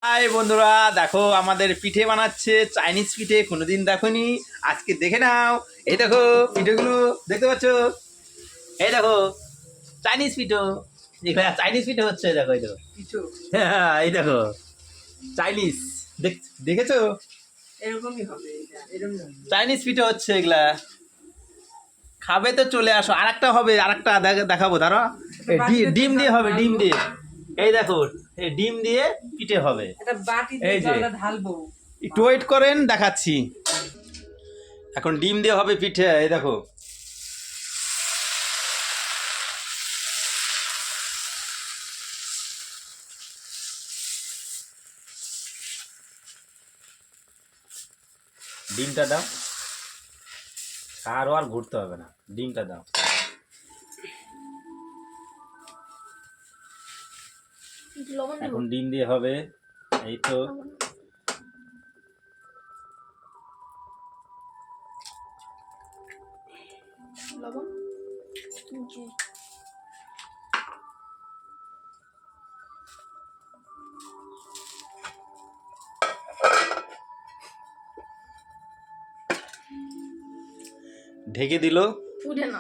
High বন্ধুরা, দেখো আমাদের পিঠে বানাচ্ছে। চাইনিজ পিঠে কোনোদিন দেখোনি, আজকে দেখে নাও। এই দেখো পিঠেগুলো দেখতে পাচ্ছ, এই দেখো চাইনিজ পিঠো। চাইনিজ পিঠে হচ্ছে, দেখো এই দেখো। হ্যাঁ, এই দেখো চাইনিজ। দেখেছো? এরকমই হবে, চাইনিজ পিঠে হচ্ছে এগুলা। খাবে তো চলে আসো। আরেকটা হবে, আরেকটা দেখাবো, ধরো ডিম দিয়ে হবে, ডিম দিয়ে। এই দেখো, এই ডিম দিয়ে পিঠে হবে। একটা বাটিতে এই যে জলটা ঢালবো। একটু ওয়েট করেন, দেখাচ্ছি। এখন ডিম দিয়ে হবে পিঠে, এই দেখো। ডিমটা দাও, আরও আর ঘুরতে হবে না, ডিমটা দাও। এখন ডিম দিয়ে হবে, এই তো। লবণ ঢেকে দিল। উঠে না।